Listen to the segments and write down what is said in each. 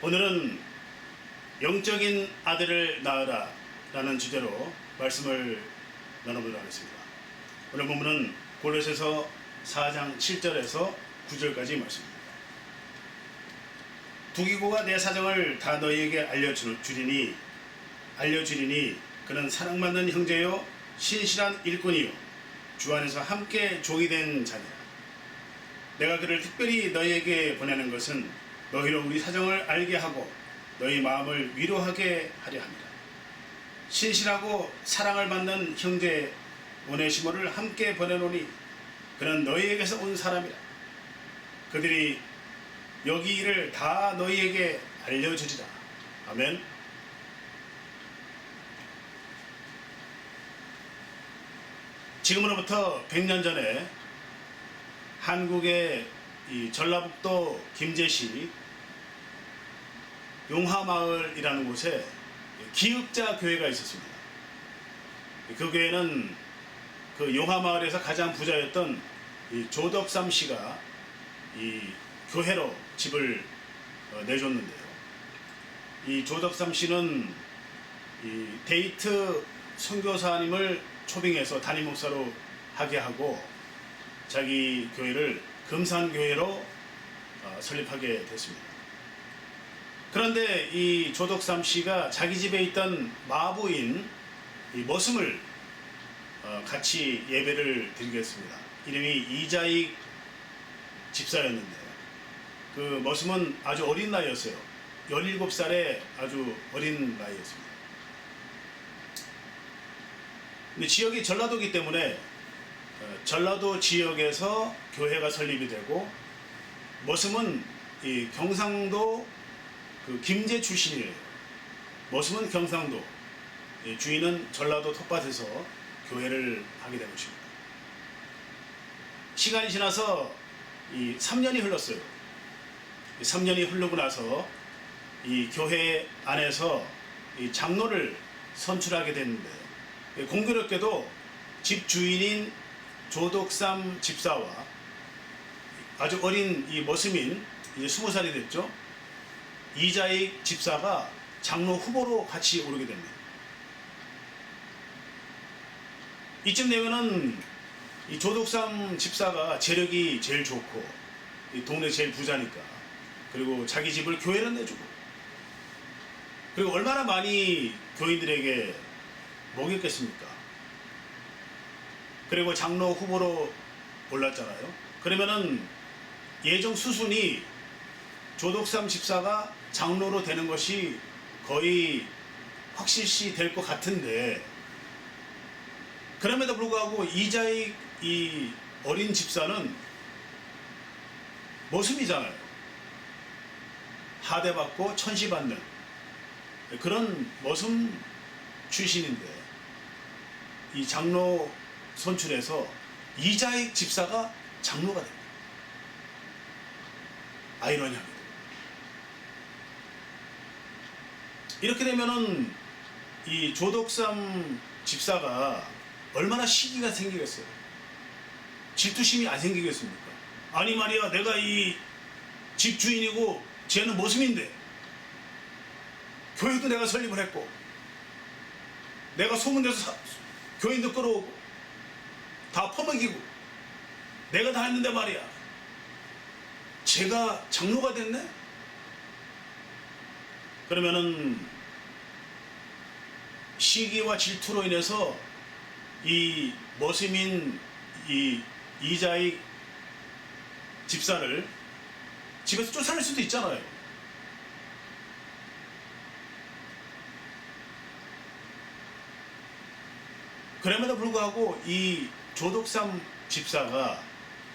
오늘은 영적인 아들을 낳으라 라는 주제로 말씀을 나눠보도록 하겠습니다. 오늘 본문은 골로새서 4장 7절에서 9절까지 말씀입니다. 두기고가 내 사정을 다 너희에게 알려주리니 그는 사랑받는 형제요 신실한 일꾼이요 주 안에서 함께 종이 된 자니라. 내가 그를 특별히 너희에게 보내는 것은 너희로 우리 사정을 알게 하고 너희 마음을 위로하게 하려 합니다. 신실하고 사랑을 받는 형제 오네시모를 함께 보내노니 그는 너희에게서 온 사람이라. 그들이 여기 일을 다 너희에게 알려주리라. 아멘. 지금으로부터 100년 전에 한국의 이 전라북도 김제시 용화마을이라는 곳에 기읍자 교회가 있었습니다. 그 교회는 그 용화마을에서 가장 부자였던 이 조덕삼 씨가 이 교회로 집을 내줬는데요. 이 조덕삼 씨는 이 데이트 선교사님을 초빙해서 담임 목사로 하게 하고 자기 교회를 금산교회로 설립하게 됐습니다. 그런데 이 조덕삼 씨가 자기 집에 있던 마부인 이 머슴을 같이 예배를 드리겠습니다. 이름이 이자익 집사였는데 그 머슴은 아주 어린 나이였어요. 17살의 아주 어린 나이였습니다. 근데 지역이 전라도이기 때문에 전라도 지역에서 교회가 설립이 되고 머슴은 이 경상도 그 김제 출신이에요. 머슴은 경상도, 주인은 전라도 텃밭에서 교회를 하게 된 것입니다. 시간이 지나서 이 3년이 흘렀어요. 3년이 흐르고 나서 이 교회 안에서 이 장로를 선출하게 됐는데 공교롭게도 집 주인인 조덕삼 집사와 아주 어린 이 머슴인 이제 20살이 됐죠. 이자익 집사가 장로 후보로 같이 오르게 됩니다. 이쯤 되면은 이 조덕삼 집사가 재력이 제일 좋고 이 동네 제일 부자니까 그리고 자기 집을 교회를 내주고 그리고 얼마나 많이 교인들에게 먹였겠습니까? 그리고 장로 후보로 올랐잖아요. 그러면은 예정 수순이 조덕삼 집사가 장로로 되는 것이 거의 확실시 될 것 같은데 그럼에도 불구하고 이자익 이 어린 집사는 머슴이잖아요. 하대받고 천시받는 그런 머슴 출신인데 이 장로 선출해서 이자익 집사가 장로가 됩니다. 아이러니합니다. 이렇게 되면은 이 조덕삼 집사가 얼마나 시기가 생기겠어요? 질투심이 안 생기겠습니까? 아니 말이야, 내가 이 집 주인이고 쟤는 머슴인데 교회도 내가 설립을 했고 내가 소문내서 교인도 끌어오고 다 퍼먹이고 내가 다 했는데 말이야 제가 장로가 됐네? 그러면은 시기와 질투로 인해서 이 머슴인 이 이자익 집사를 집에서 쫓아낼 수도 있잖아요. 그럼에도 불구하고 이 조덕삼 집사가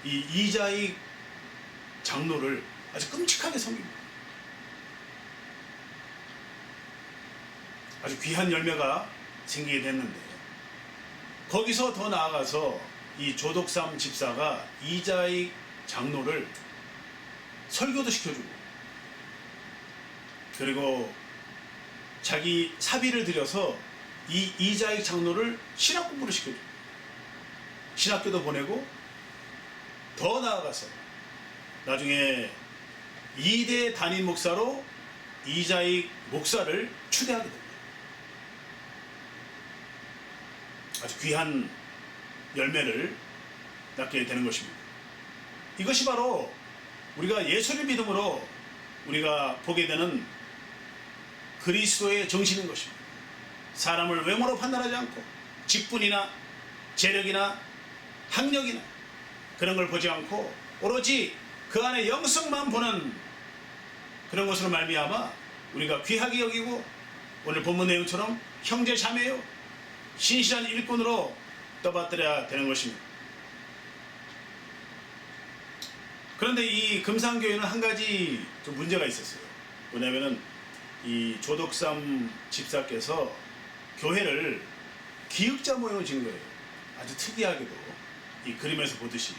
이 이자익 장로를 아주 끔찍하게 섬깁니다. 아주 귀한 열매가 생기게 됐는데 거기서 더 나아가서 이 조덕삼 집사가 이자익 장로를 설교도 시켜주고 그리고 자기 사비를 들여서 이 이자익 장로를 신학 공부를 시켜주고 신학교도 보내고 더 나아가서 나중에 2대 담임 목사로 이자익 목사를 추대하게 됩니다. 아주 귀한 열매를 낳게 되는 것입니다. 이것이 바로 우리가 예수를 믿음으로 우리가 보게 되는 그리스도의 정신인 것입니다. 사람을 외모로 판단하지 않고 직분이나 재력이나 학력이나 그런 걸 보지 않고 오로지 그 안에 영성만 보는 그런 것으로 말미암아 우리가 귀하게 여기고 오늘 본문 내용처럼 형제 자매요 신실한 일꾼으로 떠받들여야 되는 것입니다. 그런데 이 금산교회는 한 가지 좀 문제가 있었어요. 뭐냐면은 이 조덕삼 집사께서 교회를 기역자 모형을 지은 거예요. 아주 특이하게도 이 그림에서 보듯이.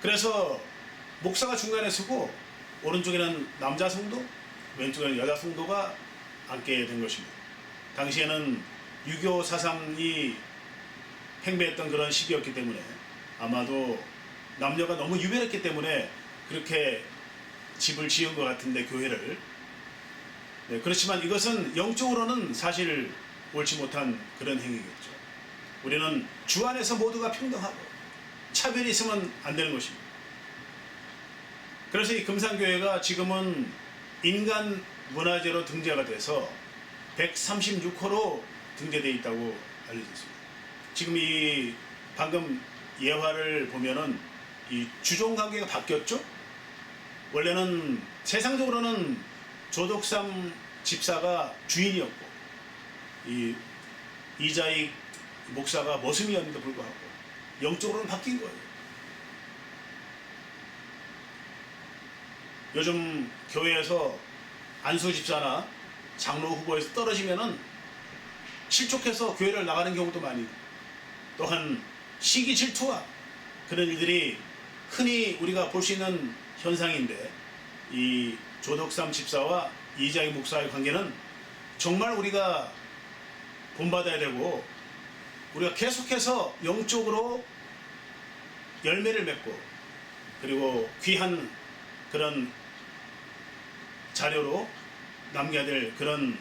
그래서 목사가 중간에 서고 오른쪽에는 남자 성도, 왼쪽에는 여자 성도가 앉게 된 것입니다. 당시에는 유교 사상이 팽배했던 그런 시기였기 때문에 아마도 남녀가 너무 유별했기 때문에 그렇게 집을 지은 것 같은데 교회를. 네, 그렇지만 이것은 영적으로는 사실 옳지 못한 그런 행위겠죠. 우리는 주 안에서 모두가 평등하고 차별이 있으면 안 되는 것입니다. 그래서 이 금산교회가 지금은 인간 문화재로 등재가 돼서 136호로 등재되어 있다고 알려졌습니다. 지금 이 방금 예화를 보면은 이 주종 관계가 바뀌었죠. 원래는 세상적으로는 조덕삼 집사가 주인이었고 이 이자익 목사가 머슴이었는데 불구하고 영적으로는 바뀐 거예요. 요즘 교회에서 안수 집사나 장로 후보에서 떨어지면은 실족해서 교회를 나가는 경우도 많이, 또한 시기 질투와 그런 일들이 흔히 우리가 볼 수 있는 현상인데, 이 조덕삼 집사와 이자익 목사의 관계는 정말 우리가 본받아야 되고 우리가 계속해서 영적으로 열매를 맺고 그리고 귀한 그런 자료로 남겨야 될 그런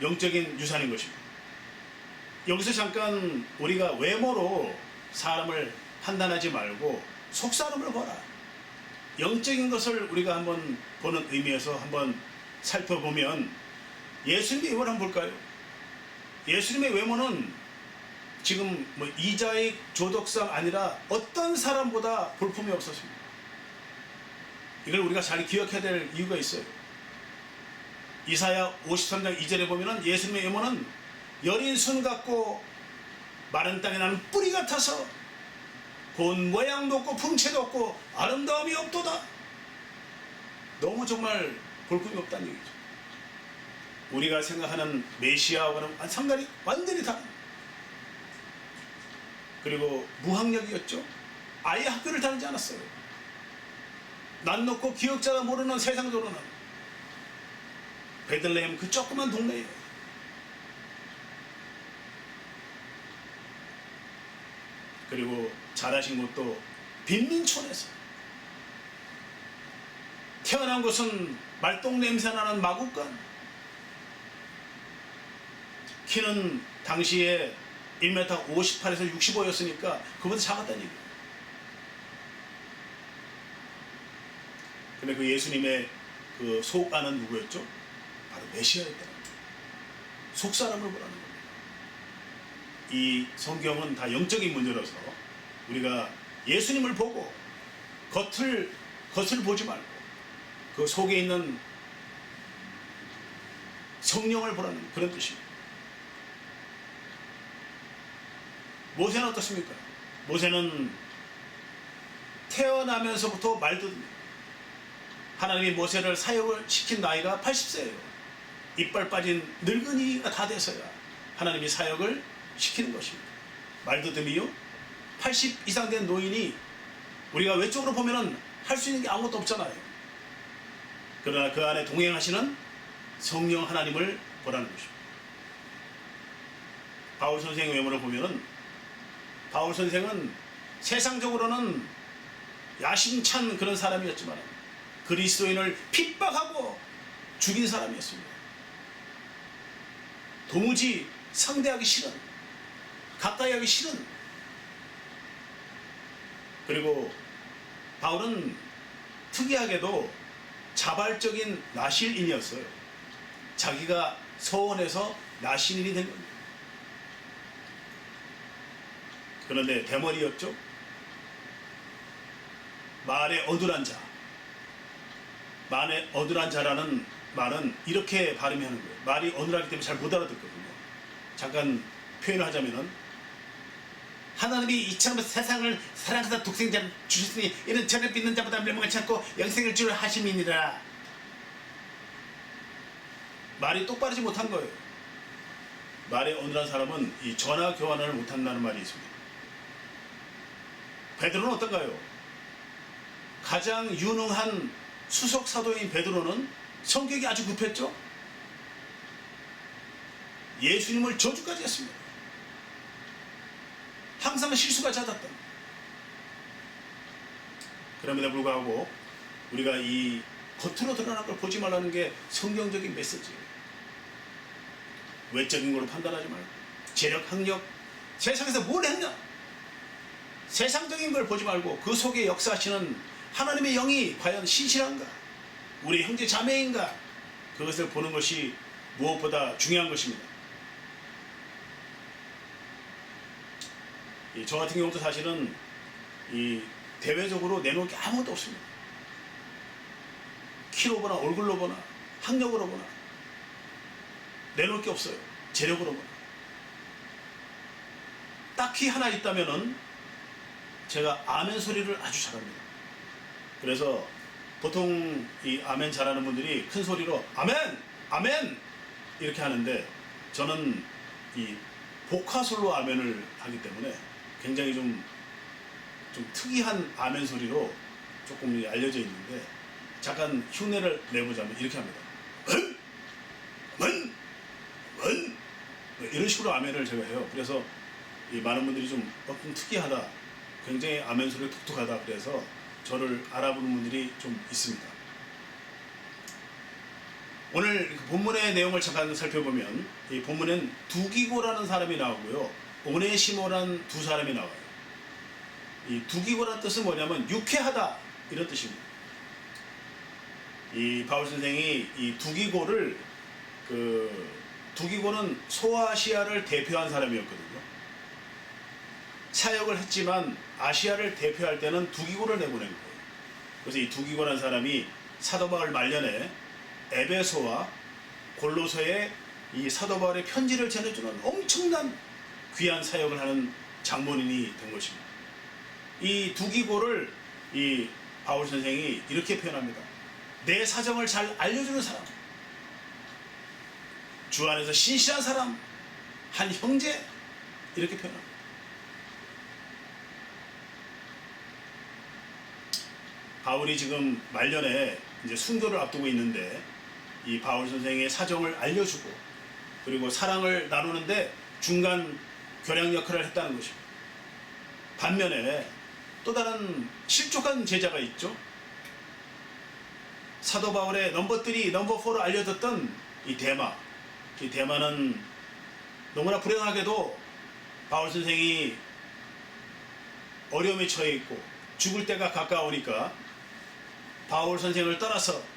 영적인 유산인 것입니다. 여기서 잠깐 우리가 외모로 사람을 판단하지 말고 속사람을 보라. 영적인 것을 우리가 한번 보는 의미에서 한번 살펴보면 예수님의 외모를 한번 볼까요? 예수님의 외모는 지금 뭐 이자익 조덕삼 아니라 어떤 사람보다 볼품이 없었습니다. 이걸 우리가 잘 기억해야 될 이유가 있어요. 이사야 53장 2절에 보면은 예수님의 외모는 여린 순 같고 마른 땅에 나는 뿌리 같아서 본 모양도 없고 풍채도 없고 아름다움이 없도다. 너무 정말 볼품이 없다는 얘기죠. 우리가 생각하는 메시아와는 상당히 완전히 다른, 그리고 무학력이었죠. 아예 학교를 다니지 않았어요. 낯 높고 기억자가 모르는 세상적으로는 베들레헴 그 조그만 동네에 그리고 자라신 곳도 빈민촌에서 태어난 곳은 말똥 냄새나는 마구간, 키는 당시에 1m 58에서 65였으니까 그보다 작았다는 얘기예요. 근데 그 예수님의 그 속 안은 누구였죠? 바로 메시아였다는 거예요. 속 사람을 보라는 겁니다. 이 성경은 다 영적인 문제라서 우리가 예수님을 보고 겉을 보지 말고 그 속에 있는 성령을 보라는 그런 뜻입니다. 모세는 어떻습니까? 모세는 태어나면서부터 말도 듣습니다. 하나님이 모세를 사역을 시킨 나이가 80세예요. 이빨 빠진 늙은이가 다 돼서야 하나님이 사역을 시키는 것입니다. 말도듬이요 80 이상 된 노인이 우리가 외적으로 보면은 할 수 있는 게 아무것도 없잖아요. 그러나 그 안에 동행하시는 성령 하나님을 보라는 것입니다. 바울 선생의 외모를 보면은 바울 선생은 세상적으로는 야심찬 그런 사람이었지만 그리스도인을 핍박하고 죽인 사람이었습니다. 도무지 상대하기 싫은, 가까이 하기 싫은. 그리고 바울은 특이하게도 자발적인 나실인이었어요. 자기가 서원해서 나실인이 된 겁니다. 그런데 대머리였죠. 말에 어눌한 자. 말에 어눌한 자라는 말은 이렇게 발음하는 거예요. 말이 어눌하기 때문에 잘 못 알아듣거든요. 잠깐 표현을 하자면은, 하나님이 이처럼 세상을 사랑하사 독생자를 주셨으니 이는 저를 믿는 자보다 멸망하지 않고 영생을 주려 하심이니라. 말이 똑바르지 못한 거예요. 말에 어눌한 사람은 이 전화 교환을 못한다는 말이 있습니다. 베드로는 어떤가요? 가장 유능한 수석 사도인 베드로는 성격이 아주 급했죠. 예수님을 저주까지 했습니다. 항상 실수가 잦았다. 그럼에도 불구하고 우리가 이 겉으로 드러난 걸 보지 말라는 게 성경적인 메시지예요. 외적인 걸로 판단하지 말고, 재력, 학력, 세상에서 뭘 했냐, 세상적인 걸 보지 말고 그 속에 역사하시는 하나님의 영이 과연 신실한가, 우리 형제 자매인가, 그것을 보는 것이 무엇보다 중요한 것입니다. 저 같은 경우도 사실은 이 대외적으로 내놓을 게 아무것도 없습니다. 키로 보나 얼굴로 보나 학력으로 보나 내놓을 게 없어요. 재력으로 보나. 딱히 하나 있다면은 제가 아멘 소리를 아주 잘합니다. 그래서 보통 이 아멘 잘하는 분들이 큰 소리로 아멘! 아멘! 이렇게 하는데, 저는 이 복화술로 아멘을 하기 때문에 굉장히 좀 특이한 아멘 소리로 조금 알려져 있는데, 잠깐 흉내를 내보자면 이렇게 합니다. 은! 은! 은! 이런 식으로 아멘을 제가 해요. 그래서 이 많은 분들이 좀 특이하다, 굉장히 아멘 소리가 독특하다, 그래서 저를 알아보는 분들이 좀 있습니다. 오늘 본문의 내용을 잠깐 살펴보면, 이 본문엔 두기고라는 사람이 나오고요, 오네시모라는 두 사람이 나와요. 이 두기고라는 뜻은 뭐냐면 유쾌하다, 이런 뜻입니다. 이 바울 선생이 이 두기고를, 두기고는 소아시아를 대표한 사람이었거든요. 사역을 했지만 아시아를 대표할 때는 두기고를 내보낸 거예요. 그래서 이 두기고라는 사람이 사도 바울 말년에 에베소와 골로새에 이 사도 바울의 편지를 전해주는 엄청난 귀한 사역을 하는 장본인이 된 것입니다. 이 두기고를 이 바울 선생이 이렇게 표현합니다. 내 사정을 잘 알려주는 사람, 주 안에서 신실한 사람, 한 형제, 이렇게 표현합니다. 바울이 지금 말년에 이제 순교를 앞두고 있는데, 이 바울 선생의 사정을 알려주고 그리고 사랑을 나누는데 중간 교량 역할을 했다는 것입니다. 반면에 또 다른 실족한 제자가 있죠. 사도 바울의 넘버 3, 넘버 4로 알려졌던 이 데마. 이 데마는 너무나 불행하게도 바울 선생이 어려움에 처해 있고 죽을 때가 가까우니까 바울 선생을 떠나서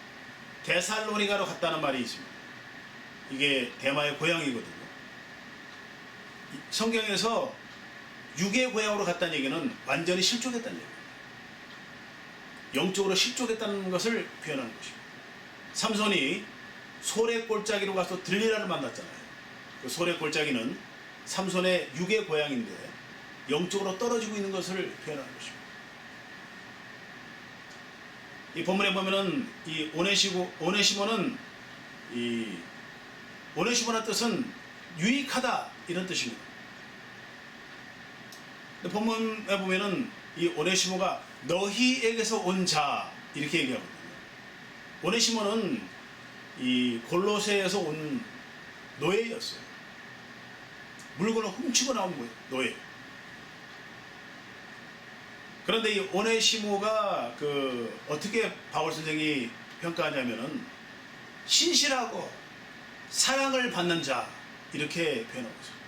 데살로니가로 갔다는 말이 있습니다. 이게 데마의 고향이거든요. 성경에서 육의 고향으로 갔다는 얘기는 완전히 실족했다는 얘기예요. 영적으로 실족했다는 것을 표현하는 것입니다. 삼손이 소래 골짜기로 가서 들리라를 만났잖아요. 그 소래 골짜기는 삼손의 육의 고향인데 영적으로 떨어지고 있는 것을 표현하는 것입니다. 이 본문에 보면은 이 오네시모는 이 오네시모라는 뜻은 유익하다, 이런 뜻입니다. 본문에 보면은 이 오네시모가 너희에게서 온 자, 이렇게 얘기하거든요. 오네시모는 이 골로새에서 온 노예였어요. 물건을 훔치고 나온 거예요, 노예. 그런데 이 오네시모가 어떻게 바울 선생이 평가하냐면은 신실하고 사랑을 받는 자, 이렇게 표현하고 있습니다.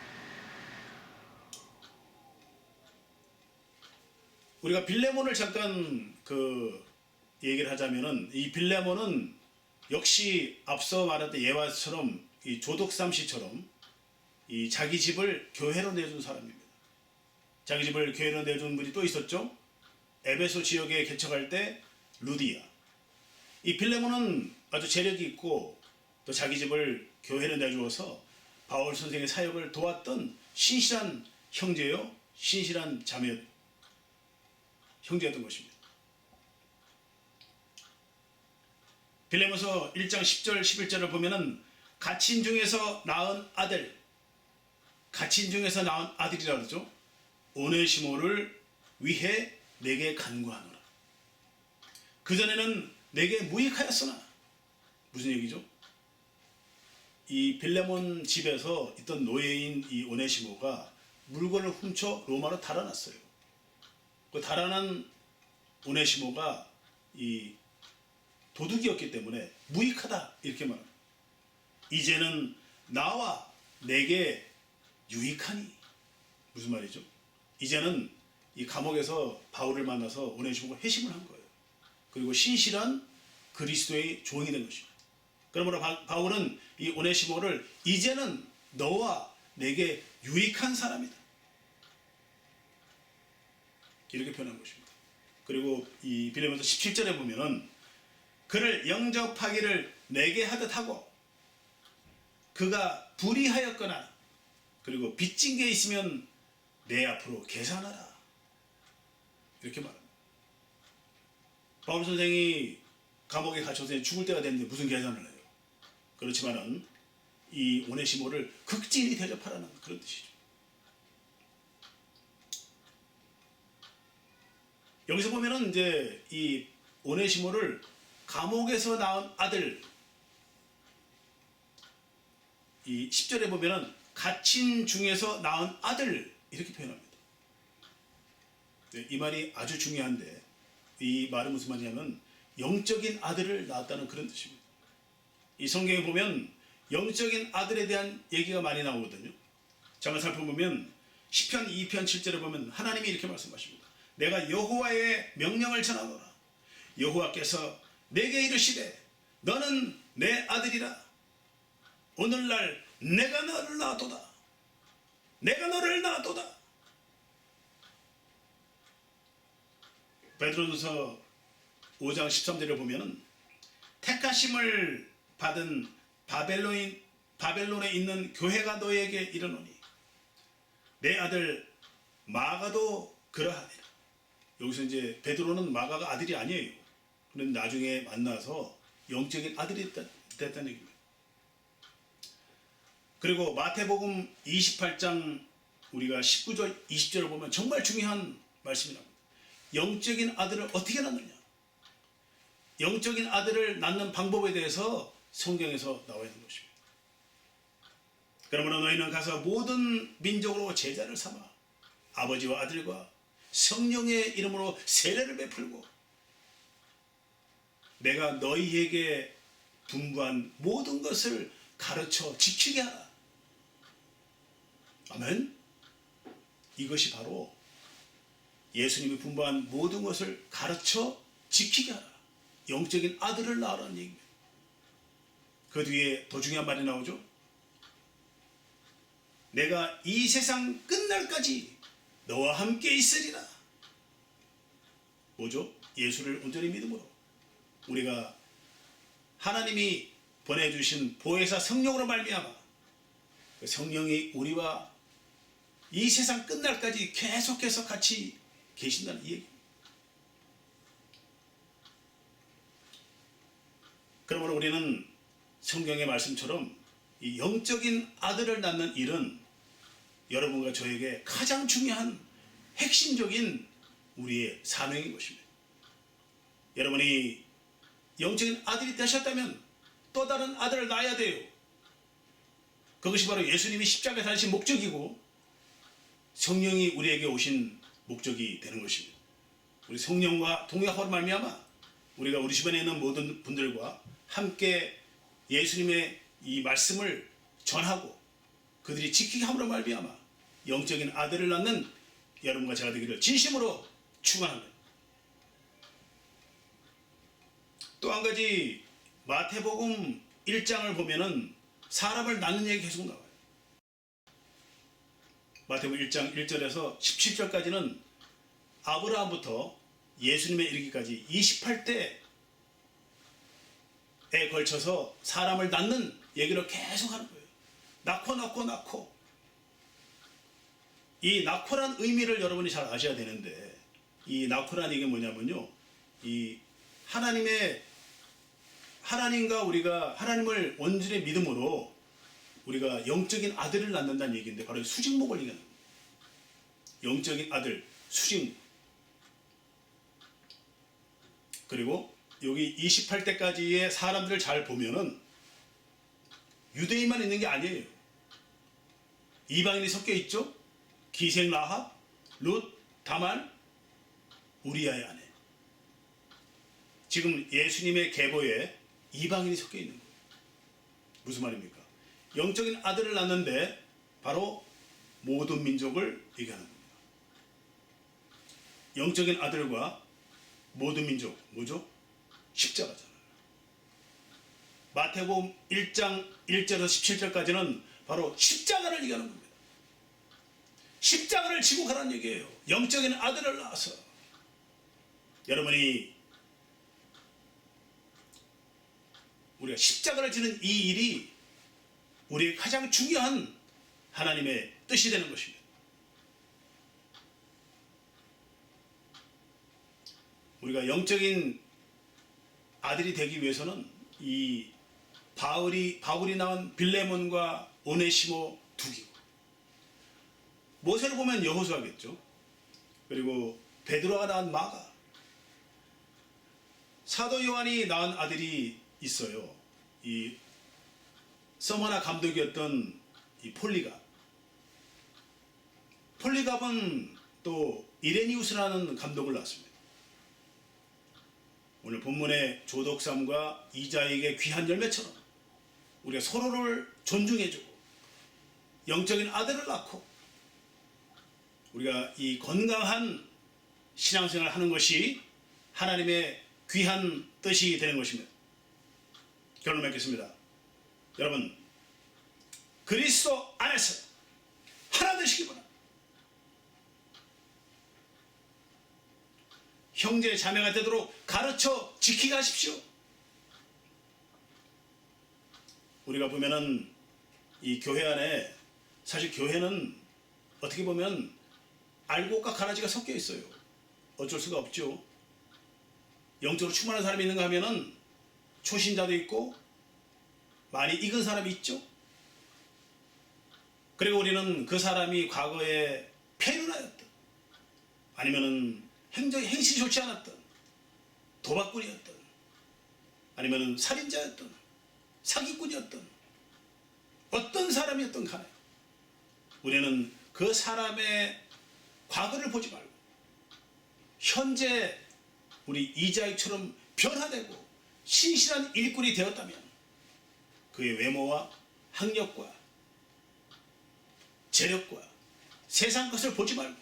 우리가 빌레몬을 잠깐 얘기를 하자면은, 이 빌레몬은 역시 앞서 말했던 예화처럼 이 조독삼씨처럼 이 자기 집을 교회로 내준 사람입니다. 자기 집을 교회로 내준 분이 또 있었죠. 에베소 지역에 개척할 때 루디아. 이 빌레몬은 아주 재력이 있고 또 자기 집을 교회로 내주어서 바울 선생의 사역을 도왔던 신실한 형제요, 신실한 자매, 형제였던 것입니다. 빌레몬서 1장 10절 11절을 보면은 갇힌 중에서 낳은 아들, 갇힌 중에서 낳은 아들이라 그러죠. 오네시모를 위해 내게 간구하노라. 그전에는 내게 무익하였으나, 무슨 얘기죠? 이 빌레몬 집에서 있던 노예인 이 오네시모가 물건을 훔쳐 로마로 달아났어요. 그 달아난 오네시모가 이 도둑이었기 때문에 무익하다, 이렇게 말합니다. 이제는 나와 내게 유익하니. 무슨 말이죠? 이제는 이 감옥에서 바울을 만나서 오네시모가 회심을 한 거예요. 그리고 신실한 그리스도의 종이 된 것입니다. 그러므로 바울은 이 오네시모를 이제는 너와 내게 유익한 사람이다, 이렇게 표현한 것입니다. 그리고 이 빌레몬서 17절에 보면은 그를 영접하기를 내게 하듯 하고 그가 불의하였거나 그리고 빚진 게 있으면 내 앞으로 계산하라, 이렇게 말합니다. 바울 선생이 감옥에 갇혀서 죽을 때가 됐는데 무슨 계산을 해요? 그렇지만은 이 오네시모를 극진히 대접하라는 그런 뜻이죠. 여기서 보면은 이제 이 오네시모를 감옥에서 낳은 아들, 이 10절에 보면은 갇힌 중에서 낳은 아들, 이렇게 표현합니다. 이 말이 아주 중요한데, 이 말은 무슨 말이냐면 영적인 아들을 낳았다는 그런 뜻입니다. 이 성경에 보면 영적인 아들에 대한 얘기가 많이 나오거든요. 잠깐 살펴보면 시편 2편 7절에 보면 하나님이 이렇게 말씀하십니다. 내가 여호와의 명령을 전하노라. 여호와께서 내게 이르시되 너는 내 아들이라. 오늘날 내가 너를 낳았도다. 내가 너를 낳았도다. 베드로전서 5장 13절에 보면은 택하심을 받은 바벨론에 있는 교회가 너에게 이르노니 내 아들 마가도 그러하니라. 여기서 이제 베드로는 마가가 아들이 아니에요. 그런데 나중에 만나서 영적인 아들이 됐다는 얘기입니다. 그리고 마태복음 28장 우리가 19절 20절을 보면 정말 중요한 말씀이 나옵니다. 영적인 아들을 어떻게 낳느냐, 영적인 아들을 낳는 방법에 대해서 성경에서 나와 있는 것입니다. 그러므로 너희는 가서 모든 민족으로 제자를 삼아 아버지와 아들과 성령의 이름으로 세례를 베풀고 내가 너희에게 분부한 모든 것을 가르쳐 지키게 하라. 아멘. 이것이 바로 예수님이 분부한 모든 것을 가르쳐 지키게 하라. 영적인 아들을 낳으라는 얘기입니다. 그 뒤에 더 중요한 말이 나오죠. 내가 이 세상 끝날까지 너와 함께 있으리라. 뭐죠? 예수를 온전히 믿음으로 우리가 하나님이 보내주신 보혜사 성령으로 말미암아 그 성령이 우리와 이 세상 끝날까지 계속해서 같이 계신다는 이 얘기입니다. 그러므로 우리는 성경의 말씀처럼 이 영적인 아들을 낳는 일은 여러분과 저에게 가장 중요한 핵심적인 우리의 사명인 것입니다. 여러분이 영적인 아들이 되셨다면 또 다른 아들을 낳아야 돼요. 그것이 바로 예수님이 십자가에 달리신 목적이고 성령이 우리에게 오신 목적이 되는 것입니다. 우리 성령과 동역하로 말미암아 우리가 우리 주변에 있는 모든 분들과 함께 예수님의 이 말씀을 전하고 그들이 지키게 함으로 말미암아 영적인 아들을 낳는 여러분과 제가 되기를 진심으로 축원합니다. 또 한 가지 마태복음 1장을 보면은 사람을 낳는 얘기 계속 나와요. 마태복음 1장 1절에서 17절까지는 아브라함부터 예수님에 이르기까지 28대에 걸쳐서 사람을 낳는 얘기를 계속 하는 거예요. 낳고 이 낳고란 의미를 여러분이 잘 아셔야 되는데, 이 낳고란 얘기가 뭐냐면요, 이 하나님과 우리가 하나님을 온전히 믿음으로 우리가 영적인 아들을 낳는다는 얘기인데, 바로 수직목을 얘기하는 거예요. 영적인 아들, 수직목. 그리고 여기 28대까지의 사람들을 잘 보면은 유대인만 있는 게 아니에요. 이방인이 섞여 있죠. 기생 라합, 룻, 다말, 우리아의 아내. 지금 예수님의 계보에 이방인이 섞여 있는 거예요. 무슨 말입니까? 영적인 아들을 낳는데 바로 모든 민족을 얘기하는 겁니다. 영적인 아들과 모든 민족, 뭐죠? 십자가잖아요. 마태복음 1장 1절에서 17절까지는 바로 십자가를 얘기하는 겁니다. 십자가를 지고 가라는 얘기예요. 영적인 아들을 낳아서. 여러분이 우리가 십자가를 지는 이 일이 우리의 가장 중요한 하나님의 뜻이 되는 것입니다. 우리가 영적인 아들이 되기 위해서는 이 바울이 낳은 빌레몬과 오네시모 두기고, 모세를 보면 여호수아겠죠. 그리고 베드로가 낳은 마가, 사도 요한이 낳은 아들이 있어요. 이 서머나 감독이었던 이 폴리갑은 또 이레니우스라는 감독을 낳았습니다. 오늘 본문의 조독삼과 이자에게 귀한 열매처럼 우리가 서로를 존중해주고 영적인 아들을 낳고 우리가 이 건강한 신앙생활을 하는 것이 하나님의 귀한 뜻이 되는 것입니다. 결론 맺겠습니다. 여러분, 그리스도 안에서 하나 되시기 바랍니다. 형제 자매가 되도록 가르쳐 지키게 하십시오. 우리가 보면은 이 교회 안에, 사실 교회는 어떻게 보면 알곡과 가라지가 섞여 있어요. 어쩔 수가 없죠. 영적으로 충만한 사람이 있는가 하면은 초신자도 있고 많이 익은 사람이 있죠. 그리고 우리는 그 사람이 과거에 폐륜하였던, 아니면은 행실이 좋지 않았던, 도박꾼이었던, 아니면은 살인자였던, 사기꾼이었던, 어떤 사람이었던 간에 우리는 그 사람의 과거를 보지 말고 현재 우리 이자익처럼 변화되고 신실한 일꾼이 되었다면 그의 외모와 학력과 재력과 세상 것을 보지 말고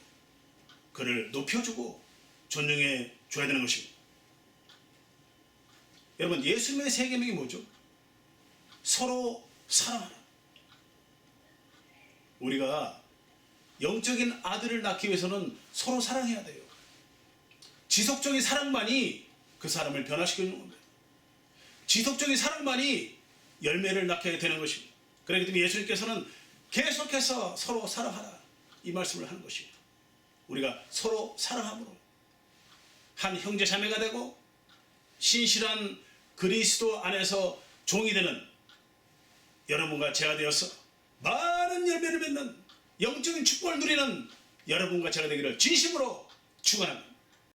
그를 높여주고 존중해 줘야 되는 것입니다. 여러분, 예수님의 세 계명이 뭐죠? 서로 사랑하라. 우리가 영적인 아들을 낳기 위해서는 서로 사랑해야 돼요. 지속적인 사랑만이 그 사람을 변화시키는 겁니다. 지속적인 사랑만이 열매를 낳게 되는 것입니다. 그렇기 때문에 예수님께서는 계속해서 서로 사랑하라, 이 말씀을 하는 것입니다. 우리가 서로 사랑함으로 한 형제 자매가 되고 신실한 그리스도 안에서 종이 되는 여러분과 제가 되어서 많은 열매를 맺는 영적인 축복을 누리는 여러분과 제가 되기를 진심으로 축원합니다.